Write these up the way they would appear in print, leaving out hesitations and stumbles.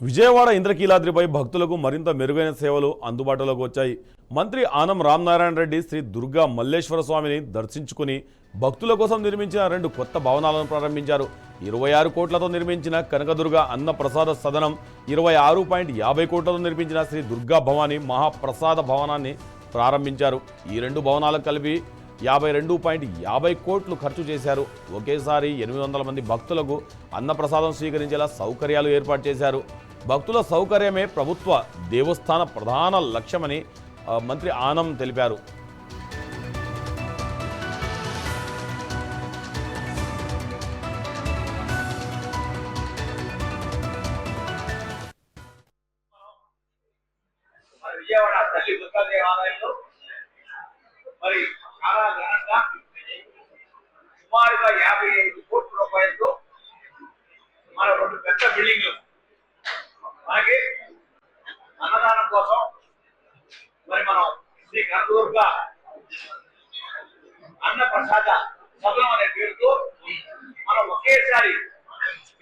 విజయవాడ ఇంద్రకీలాద్రిపై భక్తులకు మరింత మెరుగైన సేవలు అందుబాటులోకి వచ్చాయి. మంత్రి ఆనం రామనారాయణ రెడ్డి శ్రీ దుర్గా మల్లేశ్వర స్వామిని దర్శించుకుని భక్తుల కోసం నిర్మించిన 2 కొత్త భవనాలను ప్రారంభించారు. 26 కోట్లతో నిర్మించిన కనకదుర్గ అన్న ప్రసాద సదనం, 26.50 కోట్లతో నిర్మించిన శ్రీ దుర్గా భవానీ మహాప్రసాద భవనాన్ని ప్రారంభించారు. ఈ 2 భవనాలకు కలిపి 52.50 కోట్లు ఖర్చు చేశారు. ఒకేసారి 800 మంది భక్తులకు అన్నప్రసాదం స్వీకరించేలా సౌకర్యాలు ఏర్పాటు చేశారు. భక్తుల సౌకర్యమే ప్రభుత్వ దేవస్థాన ప్రధాన లక్ష్యమని మంత్రి ఆనం తెలిపారు. విజయవాడ తల్లి దుర్గా దేవాలయంలో మరి చాలా ఘనంగా సుమారుగా 55 కోట్ల రూపాయలతో మన 2 పెద్ద బిల్డింగ్లు అలాగే అన్నదానం కోసం మరి మనం శ్రీ కనకదుర్గ అన్న ప్రసాద సదనం అనే పేరుతో మనం ఒకేసారి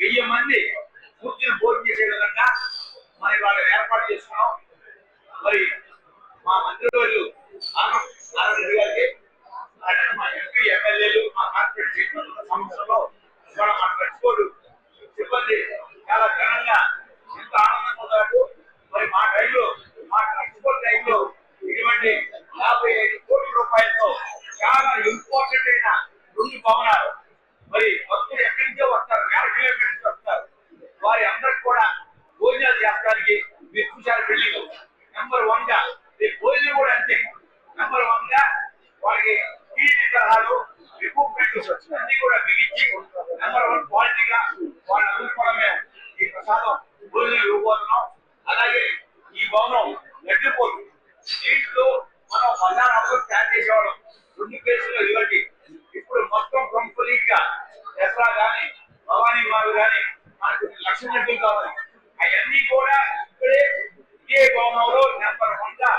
1000 మంది కూర్చుని భోజనం చేసే విధంగా మరి వాళ్ళు ఏర్పాటు చేసుకున్నాం. మరి మా మంత్రివర్యులు ఆనం నారాయణ గారికి మా ఎంపీ ఎమ్మెల్యేలు మా కార్పొరేట్ సంస్థలో ఇవాళ మా ట్రాన్స్పోర్ట్ సిబ్బంది చాలా ఘనంగా ఎంతో ఆనందంగా ఉన్నారు. మరి మా టైంలో మా ట్రాన్స్పోర్ట్ టైంలో ఇటువంటి 55 కోట్ల రూపాయలతో చాలా ఇంపార్టెంట్ అయిన 2 భవనాలు మరి భక్తులు ఎక్కడి నుంచో వస్తారు, 100 కిలోమీటర్స్ వస్తారు. వారి అందరికి కూడా భోజనాలు చేస్తానికి మీరు చూశారు బిల్డింగ్ నెంబర్ 1 గా భోజనం కూడా అంతే నెంబర్ 1 గా వాళ్ళకి టీవీ తరహాలు ఎక్విప్మెంట్ అన్ని కూడా బిగించి నెంబర్ 1 క్వాలిటీగా వాళ్ళ అనుకోవడమే ఈ ప్రసాదం భోజనం ఇవ్వబోతున్నాం. అలాగే ఈ భవనం నెట్టిపోదు దీంట్లో మనం 16 అవర్స్ తయారు చేసేవాళ్ళం 2 కేసులు ఇవ్వండి. ఇప్పుడు మొత్తం కంప్లీట్ గా దసరా కానీ భవానీ వారు కానీ మనకు 1 లక్ష నెట్లు కావాలి. అవన్నీ కూడా ఇక్కడే ఇదే భవనంలో నెంబర్ 1 గా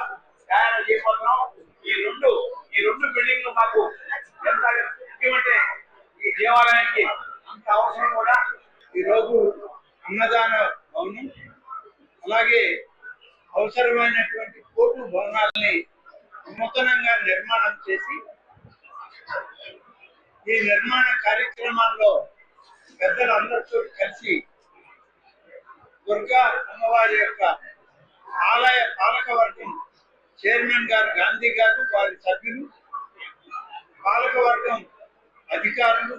తయారు చేయబోతున్నాం. ఈ రెండు బిల్డింగ్లు మాకు ఎంత ముఖ్యమంటే ఈ దేవాలయానికి అంత అవసరం కూడా. ఈ రోజు అన్నదాన భవనం అలాగే అవసరమైనటువంటి కోర్టు భవనాలని నూతనంగా నిర్మాణం చేసి ఈ నిర్మాణ కార్యక్రమాల్లో పెద్దలందరితో కలిసి దుర్గా అమ్మవారి యొక్క ఆలయ పాలకవర్గం చైర్మన్ గారు గాంధీ గారు, వారి సభ్యులు, పాలకవర్గం అధికారులు,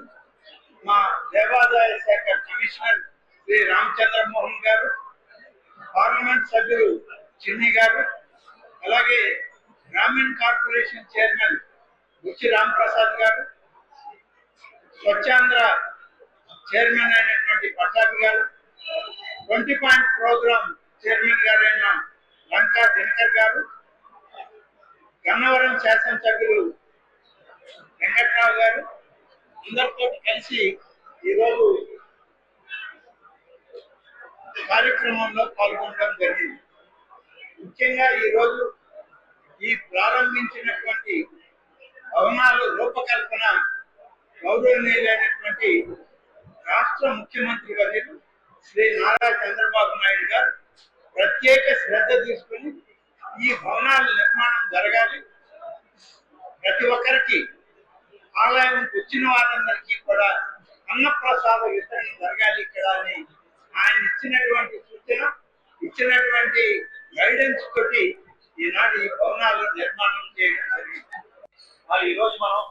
మా దేవాదాయ శాఖ కమిషనర్ శ్రీ రామచంద్రమోహన్ గారు, పార్లమెంట్ సభ్యులు చిన్ని గారు, అలాగే గ్రామీణ కార్పొరేషన్ చైర్మన్ బుచ్చి రాంప్రసాద్ గారు, స్వచ్ఛాంధ్ర చైర్మన్ అయినటువంటి పట్టాభి గారు, 20 పాయింట్ ప్రోగ్రామ్ చైర్మన్ గారైన లంకా దినకర్ గారు, గన్నవరం శాసనసభ్యులు వెంకట్రావు గారు అందరితో కలిసి ఈరోజు కార్యక్రమంలో పాల్గొనడం జరిగింది. ముఖ్యంగా ఈరోజు ఈ ప్రారంభించినటువంటి భవనాలు రూపకల్పన గౌరవనీయులైనటువంటి రాష్ట్ర ముఖ్యమంత్రి వర్యులు శ్రీ నారా చంద్రబాబు నాయుడు గారు ప్రత్యేక శ్రద్ధ తీసుకుని ఈ భవనాల నిర్మాణం జరగాలి, ప్రతి ఒక్కరికి ఆలయం వచ్చిన వారందరికీ కూడా అన్నప్రసాద వితరణ జరగాలి ఇక్కడ అని ఆయన ఇచ్చినటువంటి సూచన, ఇచ్చినటువంటి గైడెన్స్ తోటి ఈనాడు ఈ భవనాలు నిర్మాణం చేయడం జరిగింది. మరి ఈరోజు మనం